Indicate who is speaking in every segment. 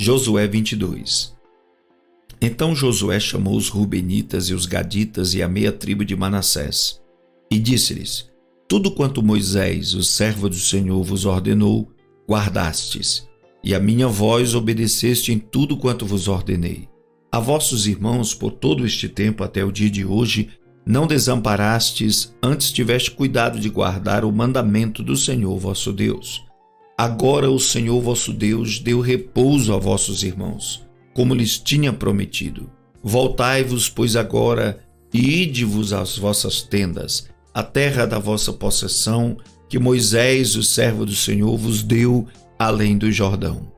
Speaker 1: Josué 22. Então Josué chamou os Rubenitas e os Gaditas e a meia tribo de Manassés, e disse-lhes: tudo quanto Moisés, o servo do Senhor, vos ordenou, guardastes, e a minha voz obedeceste em tudo quanto vos ordenei. A vossos irmãos, por todo este tempo até o dia de hoje, não desamparastes, antes tiveste cuidado de guardar o mandamento do Senhor vosso Deus. Agora o Senhor vosso Deus deu repouso a vossos irmãos, como lhes tinha prometido. Voltai-vos, pois, agora, e ide-vos às vossas tendas, a terra da vossa possessão, que Moisés, o servo do Senhor, vos deu além do Jordão.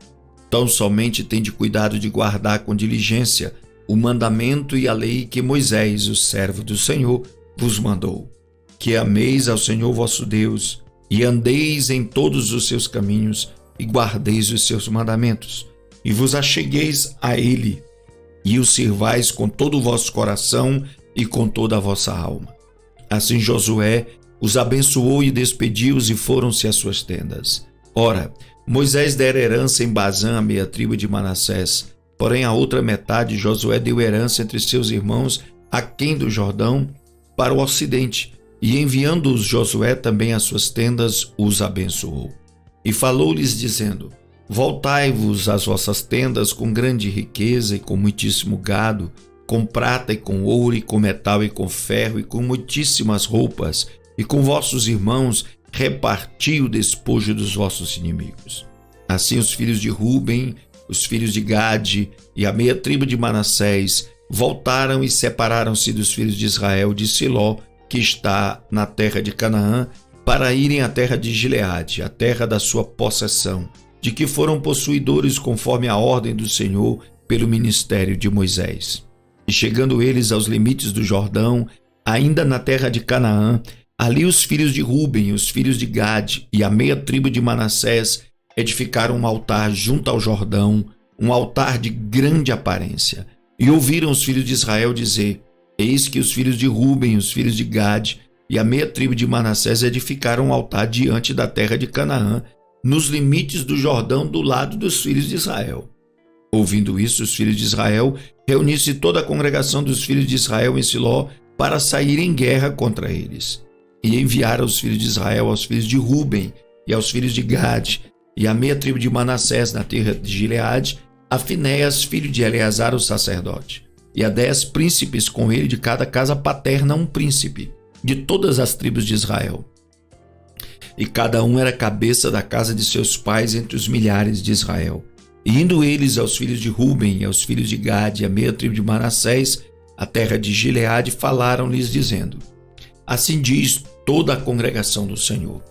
Speaker 1: Tão somente tende cuidado de guardar com diligência o mandamento e a lei que Moisés, o servo do Senhor, vos mandou. Que ameis ao Senhor vosso Deus, e andeis em todos os seus caminhos, e guardeis os seus mandamentos, e vos achegueis a ele, e o sirvais com todo o vosso coração e com toda a vossa alma. Assim Josué os abençoou e despediu-os, e foram-se às suas tendas. Ora, Moisés dera herança em Bazã à meia tribo de Manassés, porém a outra metade Josué deu herança entre seus irmãos aquém do Jordão, para o ocidente, e enviando-os Josué também às suas tendas, os abençoou. E falou-lhes dizendo: voltai-vos às vossas tendas com grande riqueza e com muitíssimo gado, com prata e com ouro e com metal e com ferro e com muitíssimas roupas, e com vossos irmãos reparti o despojo dos vossos inimigos. Assim os filhos de Ruben, os filhos de Gade e a meia tribo de Manassés voltaram e separaram-se dos filhos de Israel de Siló, que está na terra de Canaã, para irem à terra de Gileade, a terra da sua possessão, de que foram possuidores conforme a ordem do Senhor pelo ministério de Moisés. E chegando eles aos limites do Jordão, ainda na terra de Canaã, ali os filhos de Ruben, os filhos de Gade e a meia tribo de Manassés edificaram um altar junto ao Jordão, um altar de grande aparência. E ouviram os filhos de Israel dizer: eis que os filhos de Ruben, os filhos de Gade e a meia tribo de Manassés edificaram um altar diante da terra de Canaã, nos limites do Jordão, do lado dos filhos de Israel. Ouvindo isso, os filhos de Israel reuniram-se toda a congregação dos filhos de Israel em Siló para sair em guerra contra eles. E enviaram os filhos de Israel aos filhos de Ruben e aos filhos de Gade e a meia tribo de Manassés na terra de Gileade, a Finéias, filho de Eleazar, o sacerdote, e a 10 príncipes com ele, de cada casa paterna um príncipe, de todas as tribos de Israel. E cada um era cabeça da casa de seus pais entre os milhares de Israel. E indo eles aos filhos de Ruben e aos filhos de Gade e a meia tribo de Manassés, a terra de Gileade, falaram-lhes dizendo: assim diz toda a congregação do Senhor: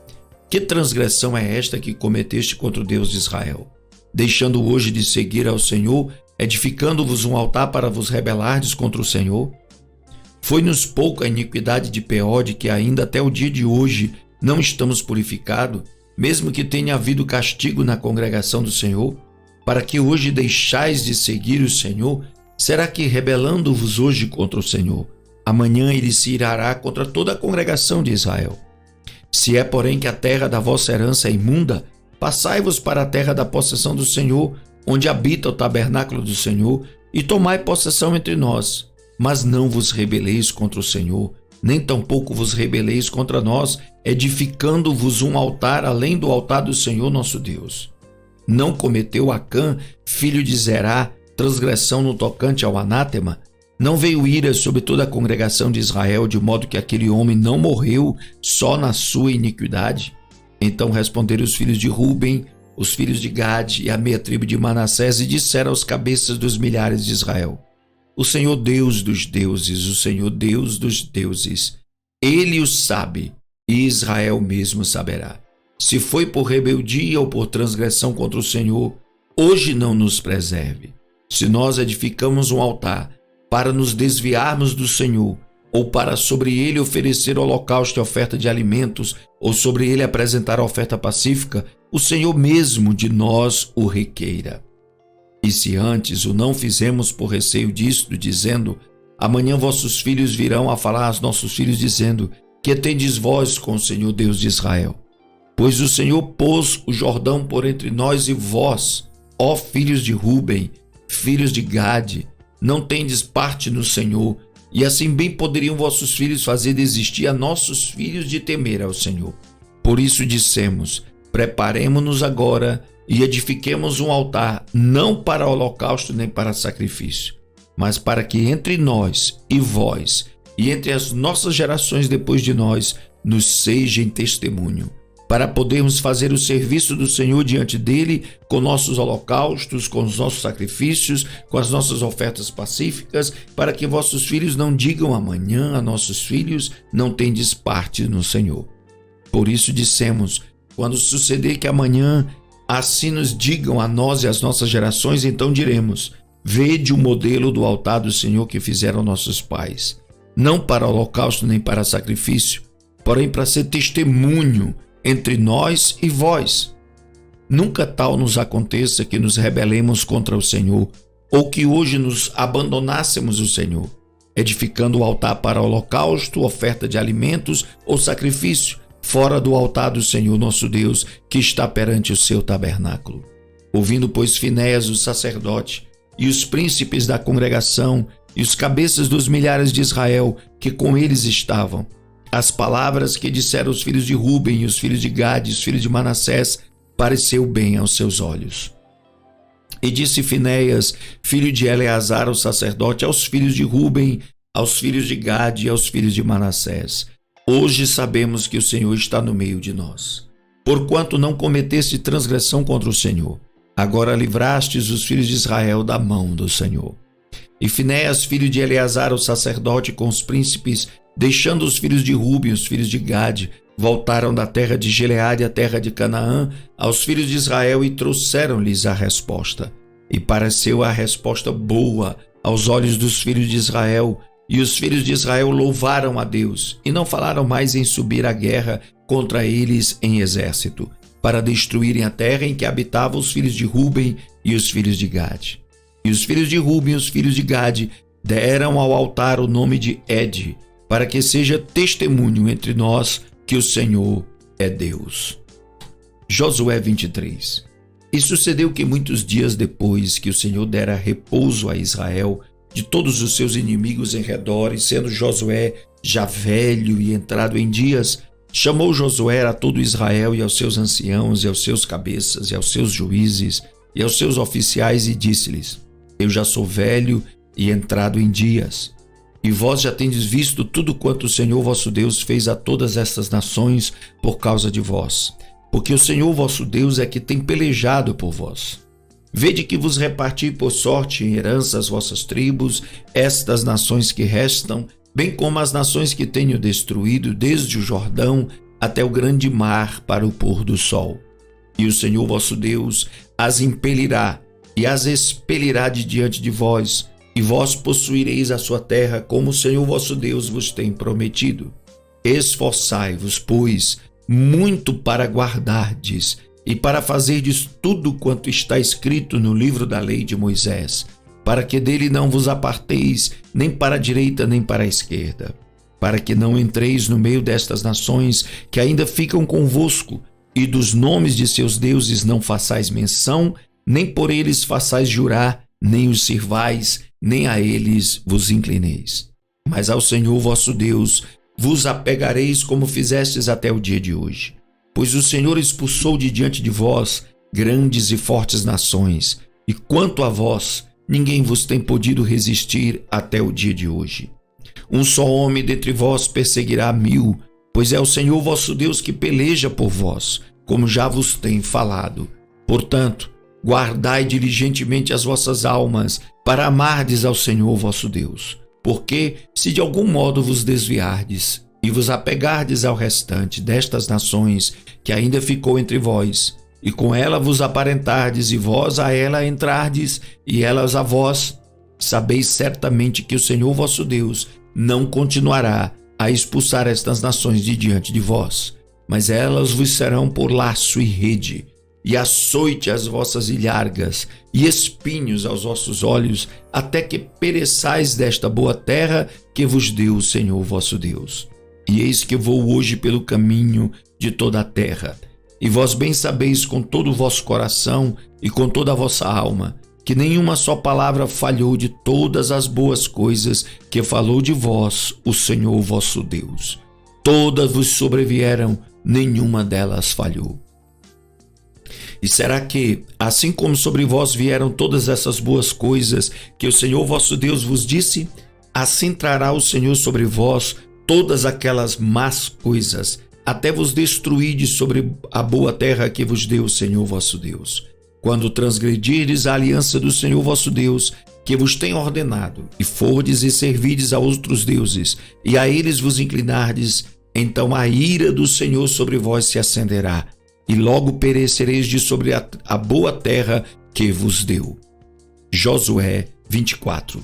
Speaker 1: que transgressão é esta que cometeste contra o Deus de Israel, deixando hoje de seguir ao Senhor, edificando-vos um altar para vos rebelardes contra o Senhor? Foi-nos pouco a iniquidade de Peor, que ainda até o dia de hoje não estamos purificados, mesmo que tenha havido castigo na congregação do Senhor, para que hoje deixais de seguir o Senhor? Será que, rebelando-vos hoje contra o Senhor, amanhã ele se irará contra toda a congregação de Israel? Se é, porém, que a terra da vossa herança é imunda, passai-vos para a terra da possessão do Senhor, onde habita o tabernáculo do Senhor, e tomai possessão entre nós. Mas não vos rebeleis contra o Senhor, nem tampouco vos rebeleis contra nós, edificando-vos um altar além do altar do Senhor nosso Deus. Não cometeu Acã, filho de Zerá, transgressão no tocante ao anátema? Não veio ira sobre toda a congregação de Israel, de modo que aquele homem não morreu só na sua iniquidade? Então responderam os filhos de Ruben, os filhos de Gade e a meia tribo de Manassés, e disseram aos cabeças dos milhares de Israel: o Senhor Deus dos deuses, o Senhor Deus dos deuses, ele o sabe, e Israel mesmo saberá. Se foi por rebeldia ou por transgressão contra o Senhor, hoje não nos preserve. Se nós edificamos um altar para nos desviarmos do Senhor, ou para sobre ele oferecer holocausto e oferta de alimentos, ou sobre ele apresentar oferta pacífica, o Senhor mesmo de nós o requeira. E se antes o não fizemos por receio disto, dizendo: amanhã vossos filhos virão a falar aos nossos filhos, dizendo: que tendes vós com o Senhor Deus de Israel? Pois o Senhor pôs o Jordão por entre nós e vós. ó filhos de Ruben, filhos de Gade, não tendes parte no Senhor, e assim bem poderiam vossos filhos fazer desistir a nossos filhos de temer ao Senhor. Por isso dissemos: preparemo-nos agora e edifiquemos um altar, não para holocausto nem para sacrifício, mas para que entre nós e vós, e entre as nossas gerações depois de nós, nos seja em testemunho, para podermos fazer o serviço do Senhor diante dele, com nossos holocaustos, com os nossos sacrifícios, com as nossas ofertas pacíficas, para que vossos filhos não digam amanhã a nossos filhos: não tendes parte no Senhor. Por isso dissemos: quando suceder que amanhã assim nos digam a nós e às nossas gerações, então diremos: vede o modelo do altar do Senhor que fizeram nossos pais, não para holocausto nem para sacrifício, porém para ser testemunho entre nós e vós. Nunca tal nos aconteça que nos rebelemos contra o Senhor, ou que hoje nos abandonássemos o Senhor, edificando o altar para holocausto, oferta de alimentos ou sacrifício, fora do altar do Senhor nosso Deus, que está perante o seu tabernáculo. Ouvindo, pois, Finéias, o sacerdote, e os príncipes da congregação, e os cabeças dos milhares de Israel, que com eles estavam, as palavras que disseram os filhos de Ruben e os filhos de Gade e os filhos de Manassés, pareceu bem aos seus olhos. E disse Finéias, filho de Eleazar, o sacerdote, aos filhos de Ruben, aos filhos de Gade e aos filhos de Manassés: hoje sabemos que o Senhor está no meio de nós, porquanto não cometeste transgressão contra o Senhor. Agora livrastes os filhos de Israel da mão do Senhor. E Finéias, filho de Eleazar, o sacerdote, com os príncipes, deixando os filhos de Ruben e os filhos de Gade, voltaram da terra de Gileade à terra de Canaã, aos filhos de Israel, e trouxeram-lhes a resposta. E pareceu a resposta boa aos olhos dos filhos de Israel, e os filhos de Israel louvaram a Deus, e não falaram mais em subir à guerra contra eles em exército, para destruírem a terra em que habitavam os filhos de Ruben e os filhos de Gade. E os filhos de Ruben e os filhos de Gade deram ao altar o nome de Ed, para que seja testemunho entre nós que o Senhor é Deus. Josué 23. E sucedeu que muitos dias depois que o Senhor dera repouso a Israel de todos os seus inimigos em redor, e sendo Josué já velho e entrado em dias, chamou Josué a todo Israel e aos seus anciãos e aos seus cabeças e aos seus juízes e aos seus oficiais, e disse-lhes: eu já sou velho e entrado em dias, e vós já tendes visto tudo quanto o Senhor vosso Deus fez a todas estas nações por causa de vós, porque o Senhor vosso Deus é que tem pelejado por vós. Vede que vos reparti por sorte em herança as vossas tribos, estas nações que restam, bem como as nações que tenho destruído, desde o Jordão até o grande mar para o pôr do sol. E o Senhor vosso Deus as impelirá e as expelirá de diante de vós, e vós possuireis a sua terra, como o Senhor vosso Deus vos tem prometido. Esforçai-vos, pois, muito para guardardes e para fazerdes tudo quanto está escrito no livro da lei de Moisés, para que dele não vos aparteis nem para a direita nem para a esquerda, para que não entreis no meio destas nações que ainda ficam convosco, e dos nomes de seus deuses não façais menção, nem por eles façais jurar, nem os sirvais, nem a eles vos inclineis. Mas ao Senhor vosso Deus vos apegareis como fizestes até o dia de hoje. Pois o Senhor expulsou de diante de vós grandes e fortes nações, e quanto a vós, ninguém vos tem podido resistir até o dia de hoje. Um só homem dentre vós perseguirá 1000, pois é o Senhor vosso Deus que peleja por vós, como já vos tem falado. Portanto, guardai diligentemente as vossas almas, para amardes ao Senhor vosso Deus. Porque, se de algum modo vos desviardes, e vos apegardes ao restante destas nações que ainda ficou entre vós, e com ela vos aparentardes, e vós a ela entrardes, e elas a vós, sabeis certamente que o Senhor vosso Deus não continuará a expulsar estas nações de diante de vós, mas elas vos serão por laço e rede, e açoite às vossas ilhargas, e espinhos aos vossos olhos, até que pereçais desta boa terra que vos deu o Senhor vosso Deus. E eis que vou hoje pelo caminho de toda a terra, E vós bem sabeis com todo o vosso coração e com toda a vossa alma, que nenhuma só palavra falhou de todas as boas coisas que falou de vós o Senhor vosso Deus. Todas vos sobrevieram, nenhuma delas falhou. E será que, assim como sobre vós vieram todas essas boas coisas que o Senhor vosso Deus vos disse, assim trará o Senhor sobre vós todas aquelas más coisas, até vos destruídes sobre a boa terra que vos deu o Senhor vosso Deus. Quando transgredirdes a aliança do Senhor vosso Deus, que vos tem ordenado, e fordes e servides a outros deuses, e a eles vos inclinardes, então a ira do Senhor sobre vós se acenderá, e logo perecereis de sobre a boa terra que vos deu. Josué 24.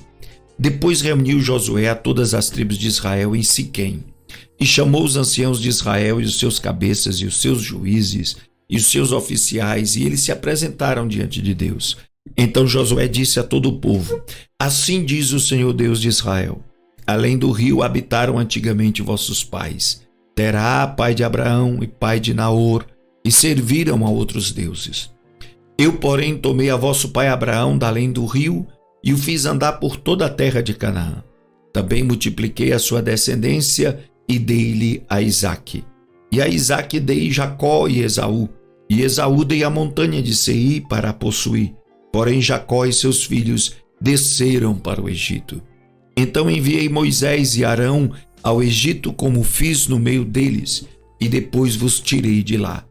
Speaker 1: Depois reuniu Josué a todas as tribos de Israel em Siquém, e chamou os anciãos de Israel e os seus cabeças e os seus juízes e os seus oficiais, e eles se apresentaram diante de Deus. Então Josué disse a todo o povo: Assim diz o Senhor Deus de Israel: Além do rio habitaram antigamente vossos pais, Terá, pai de Abraão e pai de Naor, e serviram a outros deuses. Eu, porém, tomei a vosso pai Abraão da além do rio e o fiz andar por toda a terra de Canaã. Também multipliquei a sua descendência e dei-lhe a Isaque. E a Isaque dei Jacó e Esaú dei a montanha de Seir para a possuir. Porém Jacó e seus filhos desceram para o Egito. Então enviei Moisés e Arão ao Egito, como fiz no meio deles, e depois vos tirei de lá.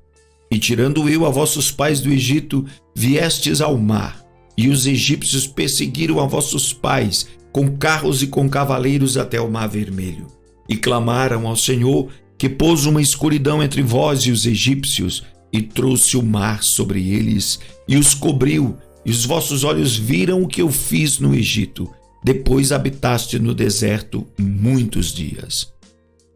Speaker 1: E tirando eu a vossos pais do Egito, viestes ao mar, e os egípcios perseguiram a vossos pais com carros e com cavaleiros até o mar Vermelho. E clamaram ao Senhor, que pôs uma escuridão entre vós e os egípcios, e trouxe o mar sobre eles, e os cobriu, e os vossos olhos viram o que eu fiz no Egito. Depois habitaste no deserto muitos dias.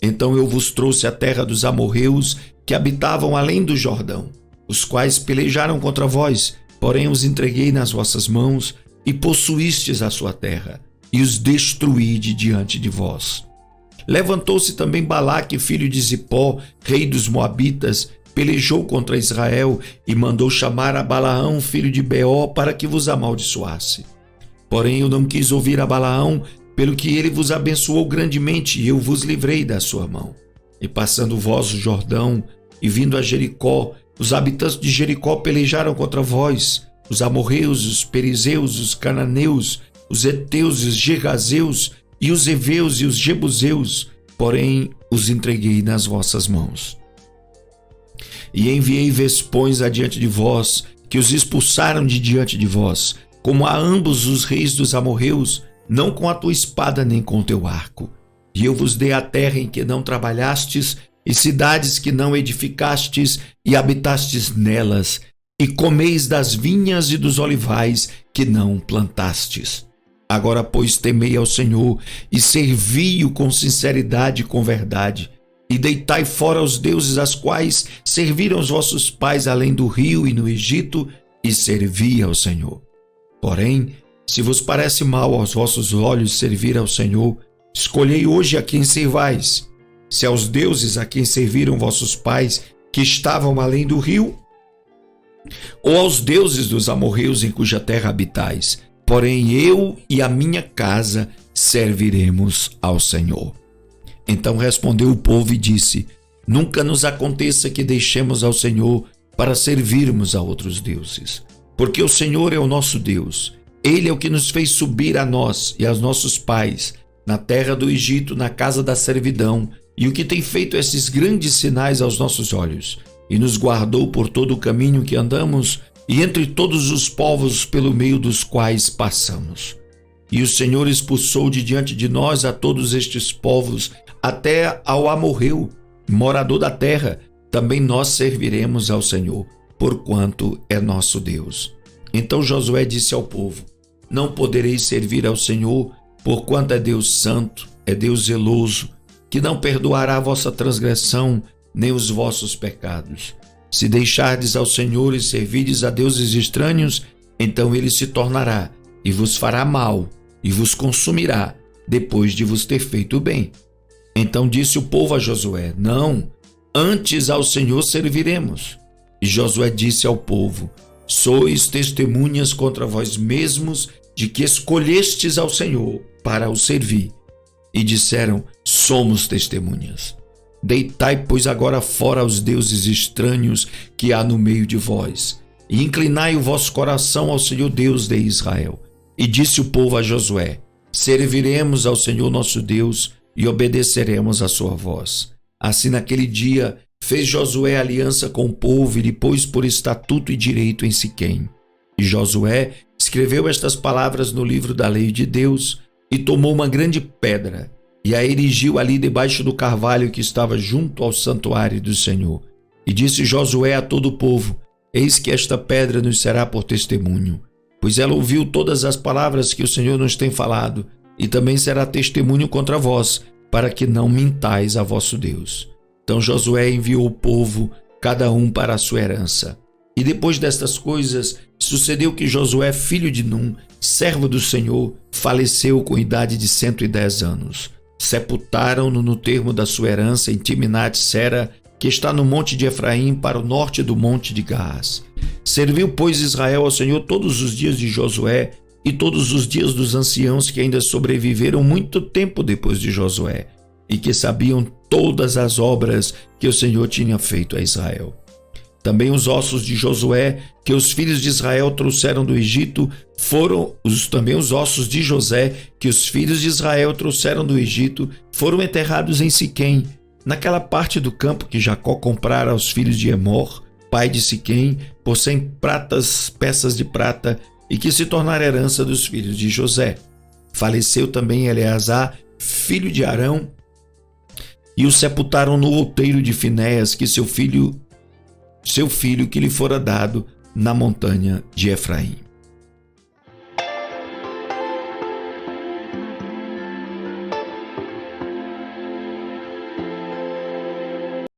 Speaker 1: Então eu vos trouxe a terra dos amorreus, que habitavam além do Jordão, os quais pelejaram contra vós, porém os entreguei nas vossas mãos, e possuístes a sua terra, e os destruí de diante de vós. Levantou-se também Balaque, filho de Zipó, rei dos Moabitas, pelejou contra Israel e mandou chamar a Balaão, filho de Beó, para que vos amaldiçoasse. Porém eu não quis ouvir a Balaão, pelo que ele vos abençoou grandemente, e eu vos livrei da sua mão. E passando vós o Jordão, e vindo a Jericó, os habitantes de Jericó pelejaram contra vós, os amorreus, os perizeus, os cananeus, os heteus, os gergazeus, e os heveus e os jebuseus, porém os entreguei nas vossas mãos. E enviei vespões adiante de vós, que os expulsaram de diante de vós, como a ambos os reis dos amorreus, não com a tua espada nem com o teu arco. E eu vos dei a terra em que não trabalhastes, e cidades que não edificastes, e habitastes nelas, e comeis das vinhas e dos olivais que não plantastes. Agora, pois, temei ao Senhor, e servi-o com sinceridade e com verdade, e deitai fora os deuses as quais serviram os vossos pais além do rio e no Egito, e servi ao Senhor. Porém, se vos parece mal aos vossos olhos servir ao Senhor, escolhei hoje a quem servais, se aos deuses a quem serviram vossos pais, que estavam além do rio, ou aos deuses dos amorreus em cuja terra habitais. Porém eu e a minha casa serviremos ao Senhor. Então respondeu o povo e disse: Nunca nos aconteça que deixemos ao Senhor para servirmos a outros deuses. Porque o Senhor é o nosso Deus. Ele é o que nos fez subir a nós e aos nossos pais, na terra do Egito, na casa da servidão, e o que tem feito esses grandes sinais aos nossos olhos, e nos guardou por todo o caminho que andamos, e entre todos os povos pelo meio dos quais passamos. E o Senhor expulsou de diante de nós a todos estes povos, até ao amorreu, morador da terra. Também nós serviremos ao Senhor, porquanto é nosso Deus. Então Josué disse ao povo: Não podereis servir ao Senhor, porquanto é Deus santo, é Deus zeloso, que não perdoará a vossa transgressão, nem os vossos pecados. Se deixardes ao Senhor e servirdes a deuses estranhos, então ele se tornará e vos fará mal, e vos consumirá, depois de vos ter feito bem. Então disse o povo a Josué: Não, antes ao Senhor serviremos. E Josué disse ao povo: sois testemunhas contra vós mesmos de que escolhestes ao Senhor para o servir. E disseram: somos testemunhas. Deitai, pois, agora fora os deuses estranhos que há no meio de vós, e inclinai o vosso coração ao Senhor Deus de Israel. E disse o povo a Josué: serviremos ao Senhor nosso Deus e obedeceremos a sua voz. Assim, naquele dia, fez Josué aliança com o povo e lhe pôs por estatuto e direito em Siquém. E Josué escreveu estas palavras no livro da lei de Deus e tomou uma grande pedra e a erigiu ali debaixo do carvalho que estava junto ao santuário do Senhor. E disse Josué a todo o povo: eis que esta pedra nos será por testemunho, pois ela ouviu todas as palavras que o Senhor nos tem falado, e também será testemunho contra vós, para que não mintais a vosso Deus. Então Josué enviou o povo, cada um para a sua herança. E depois destas coisas, sucedeu que Josué, filho de Num, servo do Senhor, faleceu com idade de 110 anos. Sepultaram-no no termo da sua herança em Timnat-Sera, que está no monte de Efraim, para o norte do monte de Gaás. Serviu, pois, Israel ao Senhor todos os dias de Josué e todos os dias dos anciãos que ainda sobreviveram muito tempo depois de Josué, e que sabiam todas as obras que o Senhor tinha feito a Israel. Também os ossos de Josué, que os filhos de Israel trouxeram do Egito, também os ossos de José, que os filhos de Israel trouxeram do Egito, foram enterrados em Siquém, naquela parte do campo que Jacó comprara aos filhos de Emor, pai de Siquém, por 100 peças de prata, e que se tornara herança dos filhos de José. Faleceu também Eleazar, filho de Arão, e o sepultaram no outeiro de Finéias, que seu filho que lhe fora dado na montanha de Efraim.